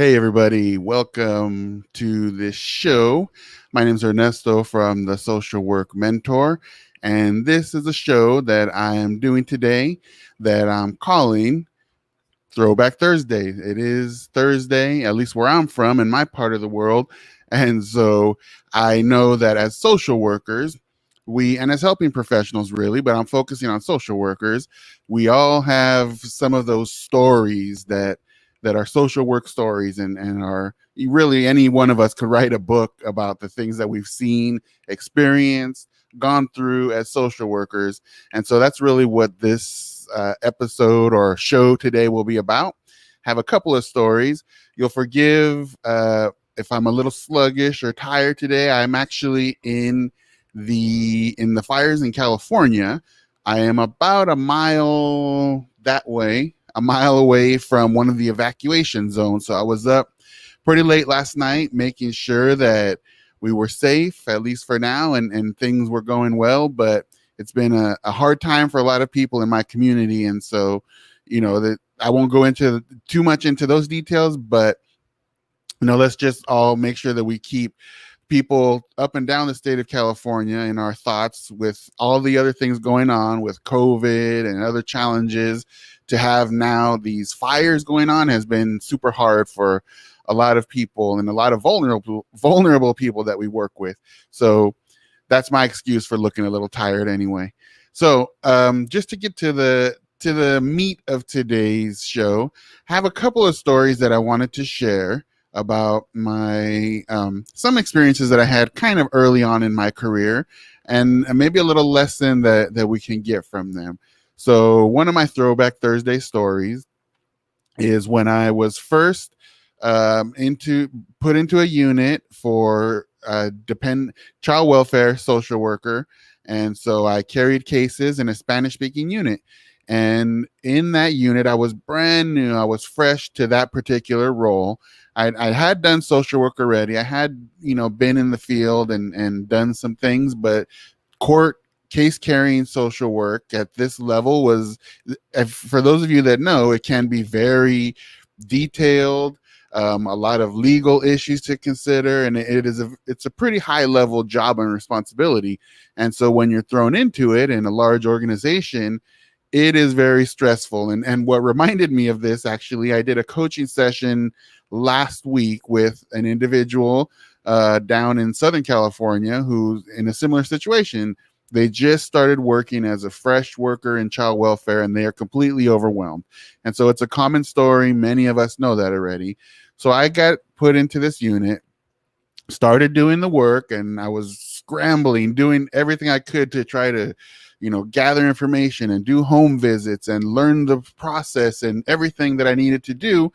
Hey, everybody. Welcome to this show. My name is Ernesto from the Social Work Mentor, and this is a show that I am doing today that I'm calling Throwback Thursday. It is Thursday, at least where I'm from in my part of the world. And so I know that as social workers, and as helping professionals really, but I'm focusing on social workers, we all have some of those stories that are social work stories and are really any one of us could write a book about the things that we've seen, experienced, gone through as social workers. And so that's really what this episode or show today will be about. Have a couple of stories. You'll forgive if I'm a little sluggish or tired today. I'm actually in the fires in California. I am about a mile that way, a mile away from one of the evacuation zones. So I was up pretty late last night making sure that we were safe, at least for now, and things were going well. But it's been a hard time for a lot of people in my community. And so, that I won't go into too much into those details, but let's just all make sure that we keep people up and down the state of California in our thoughts with all the other things going on with COVID and other challenges. To have now these fires going on has been super hard for a lot of people and a lot of vulnerable people that we work with. So that's my excuse for looking a little tired anyway. So just to get to the meat of today's show, I have a couple of stories that I wanted to share about my some experiences that I had kind of early on in my career, and maybe a little lesson that we can get from them. So one of my Throwback Thursday stories is when I was first put into a unit for child welfare social worker, and so I carried cases in a Spanish speaking unit. And in that unit, I was brand new. I was fresh to that particular role. I had done social work already. I had, been in the field and done some things, but court case carrying social work at this level was, for those of you that know, it can be very detailed, a lot of legal issues to consider, and it's a pretty high level job and responsibility. And so when you're thrown into it in a large organization, it is very stressful. And what reminded me of this, actually, I did a coaching session last week with an individual down in Southern California who's in a similar situation. They just started working as a fresh worker in child welfare, and they are completely overwhelmed. And so it's a common story. Many of us know that already. So I got put into this unit, started doing the work, and I was scrambling, doing everything I could to try to gather information and do home visits and learn the process and everything that I needed to do.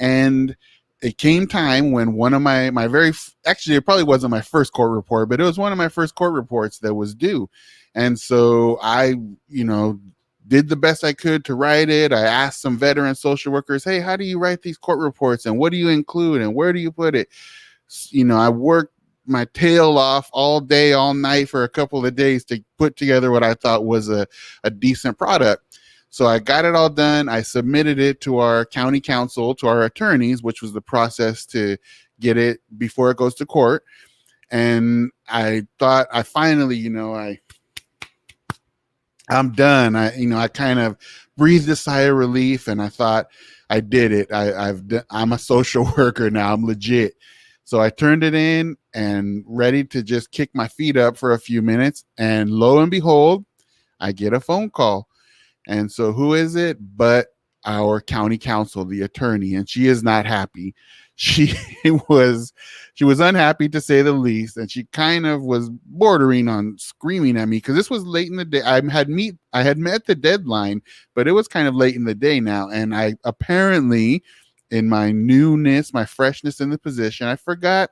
And it came time when one of my actually, it probably wasn't my first court report, but it was one of my first court reports that was due. And so I, did the best I could to write it. I asked some veteran social workers, hey, how do you write these court reports? And what do you include? And where do you put it? I worked my tail off all day, all night for a couple of days to put together what I thought was a decent product. So I got it all done. I submitted it to our county council, to our attorneys, which was the process to get it before it goes to court. And I thought I finally, I'm done. I kind of breathed a sigh of relief, and I thought I did it. I'm a social worker now. I'm legit. So I turned it in and ready to just kick my feet up for a few minutes. And lo and behold, I get a phone call. And so who is it but our county counsel, the attorney? And she is not happy. She was unhappy, to say the least. And she kind of was bordering on screaming at me because this was late in the day. I had met the deadline, but it was kind of late in the day now. And I apparently, in my newness, my freshness in the position, I forgot,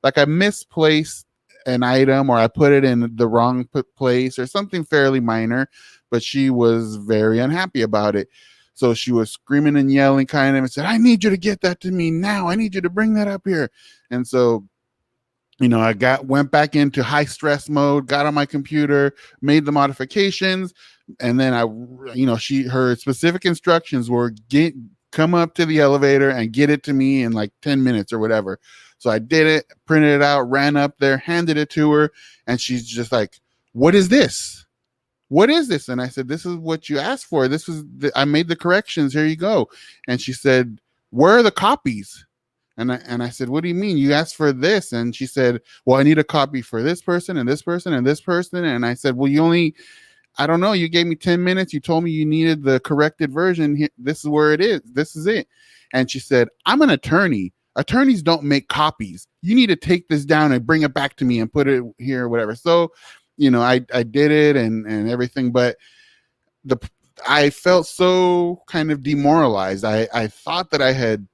like I misplaced an item, or I put it in the wrong place, or something fairly minor, but she was very unhappy about it. So she was screaming and yelling kind of and said, I need you to get that to me now. I need you to bring that up here. And so, I went back into high stress mode, got on my computer, made the modifications. And then her specific instructions were come up to the elevator and get it to me in like 10 minutes or whatever. So I did it, printed it out, ran up there, handed it to her, and she's just like, "What is this? What is this?" And I said, "This is what you asked for. I made the corrections. Here you go." And she said, "Where are the copies?" And I said, "What do you mean? You asked for this?" And she said, "Well, I need a copy for this person and this person and this person." And I said, "Well, I don't know. You gave me 10 minutes. You told me you needed the corrected version. This is where it is. This is it." And she said, "I'm an attorney. Attorneys don't make copies. You need to take this down and bring it back to me and put it here or whatever." So, I did it and everything, but the I felt so kind of demoralized. I thought that I had,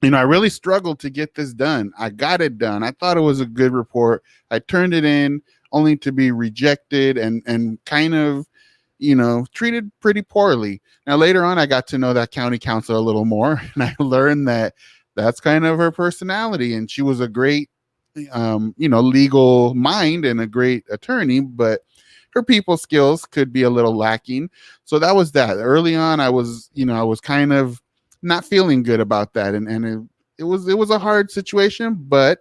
I really struggled to get this done. I got it done. I thought it was a good report. I turned it in only to be rejected and kind of, treated pretty poorly. Now, later on, I got to know that county counsel a little more, and I learned that that's kind of her personality. And she was a great, legal mind and a great attorney, but her people skills could be a little lacking. So that was that. Early on, I was kind of not feeling good about that. And it was a hard situation, but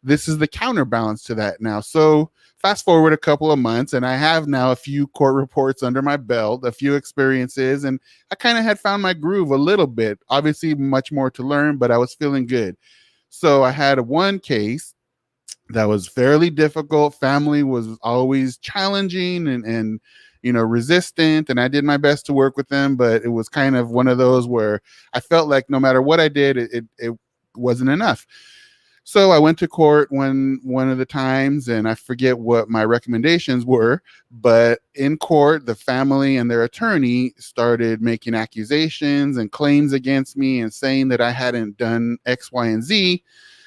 this is the counterbalance to that now. So fast forward a couple of months, and I have now a few court reports under my belt, a few experiences, and I kind of had found my groove a little bit. Obviously, much more to learn, but I was feeling good. So I had one case that was fairly difficult. Family was always challenging and resistant, and I did my best to work with them, but it was kind of one of those where I felt like no matter what I did, it wasn't enough. So I went to court one of the times, and I forget what my recommendations were, but in court, the family and their attorney started making accusations and claims against me and saying that I hadn't done X, Y, and Z,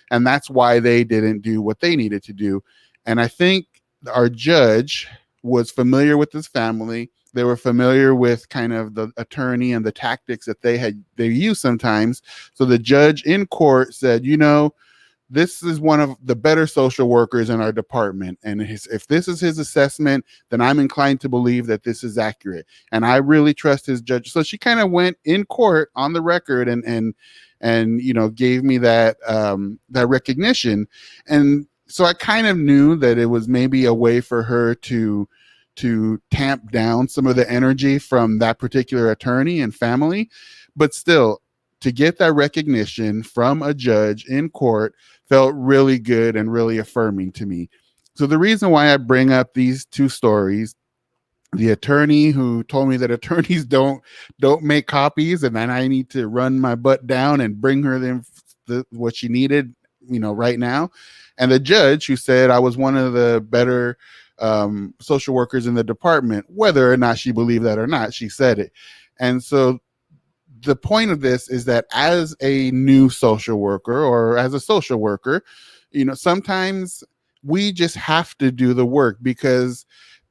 and that's why they didn't do what they needed to do. And I think our judge was familiar with this family. They were familiar with kind of the attorney and the tactics that they use sometimes. So the judge in court said, this is one of the better social workers in our department. And if this is his assessment, then I'm inclined to believe that this is accurate. And I really trust his judge. So she kind of went in court on the record and gave me that recognition. And so I kind of knew that it was maybe a way for her to tamp down some of the energy from that particular attorney and family. But still, to get that recognition from a judge in court felt really good and really affirming to me. So the reason why I bring up these two stories, the attorney who told me that attorneys don't make copies, and then I need to run my butt down and bring her what she needed, right now, and the judge who said I was one of the better social workers in the department. Whether or not she believed that or not, she said it. And so the point of this is that as a new social worker or as a social worker, sometimes we just have to do the work, because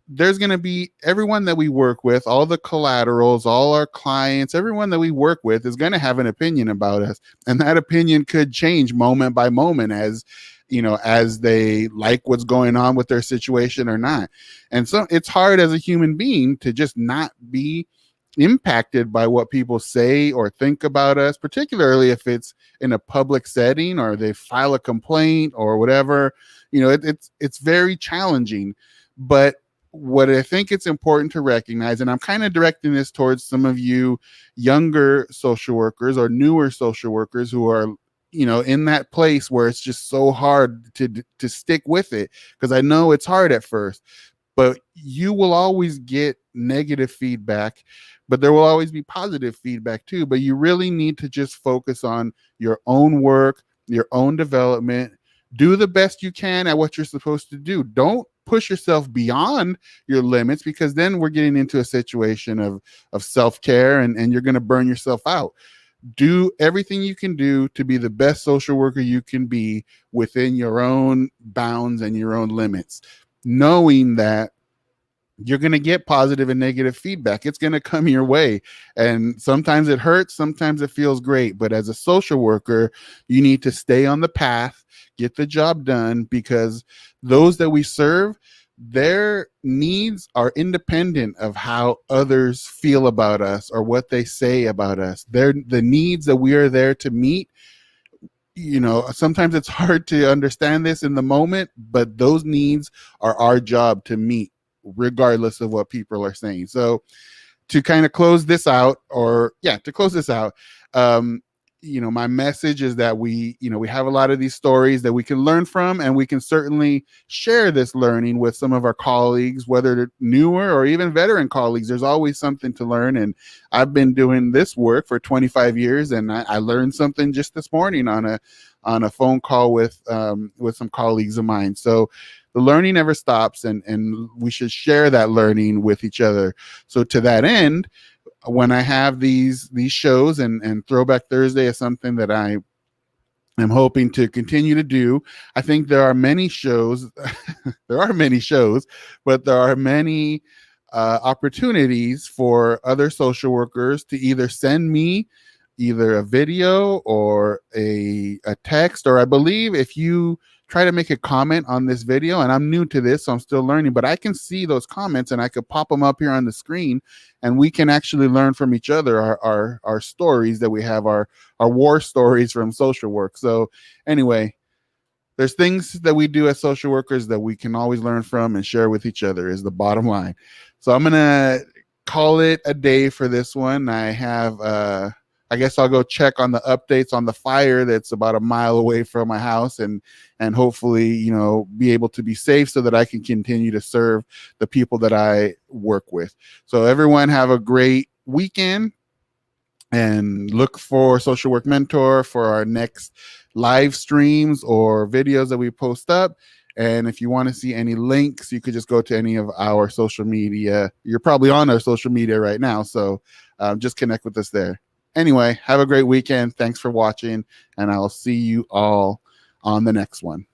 there's going to be everyone that we work with, all the collaterals, all our clients, everyone that we work with is going to have an opinion about us. And that opinion could change moment by moment as they like what's going on with their situation or not. And so it's hard as a human being to just not be impacted by what people say or think about us, particularly if it's in a public setting or they file a complaint or whatever. It's very challenging. But what I think it's important to recognize, and I'm kind of directing this towards some of you younger social workers or newer social workers who are in that place where it's just so hard to stick with it, because I know it's hard at first, but you will always get negative feedback, but there will always be positive feedback too. But you really need to just focus on your own work, your own development. Do the best you can at what you're supposed to do. Don't push yourself beyond your limits, because then we're getting into a situation of self-care and you're going to burn yourself out. Do everything you can do to be the best social worker you can be within your own bounds and your own limits, knowing that you're going to get positive and negative feedback. It's going to come your way. And sometimes it hurts, sometimes it feels great. But as a social worker, you need to stay on the path, get the job done, because those that we serve, their needs are independent of how others feel about us or what they say about us. They're the needs that we are there to meet. Sometimes it's hard to understand this in the moment, but those needs are our job to meet regardless of what people are saying. So to kind of close this out, um, my message is that we have a lot of these stories that we can learn from, and we can certainly share this learning with some of our colleagues, whether they're newer or even veteran colleagues. There's always something to learn, and I've been doing this work for 25 years, and I learned something just this morning on a phone call with some colleagues of mine. So the learning never stops, and we should share that learning with each other. So to that end, when I have these shows, and Throwback Thursday is something that I am hoping to continue to do. I think there are many shows. There are many shows, but there are many opportunities for other social workers to either send me either a video or a text, or I believe if you try to make a comment on this video, and I'm new to this, so I'm still learning, but I can see those comments and I could pop them up here on the screen, and we can actually learn from each other our stories that we have, our war stories from social work. So anyway, there's things that we do as social workers that we can always learn from and share with each other is the bottom line. So I'm going to call it a day for this one. I guess I'll go check on the updates on the fire that's about a mile away from my house, and hopefully, be able to be safe so that I can continue to serve the people that I work with. So everyone have a great weekend, and look for Social Work Mentor for our next live streams or videos that we post up. And if you want to see any links, you could just go to any of our social media. You're probably on our social media right now, so just connect with us there. Anyway, have a great weekend. Thanks for watching, and I'll see you all on the next one.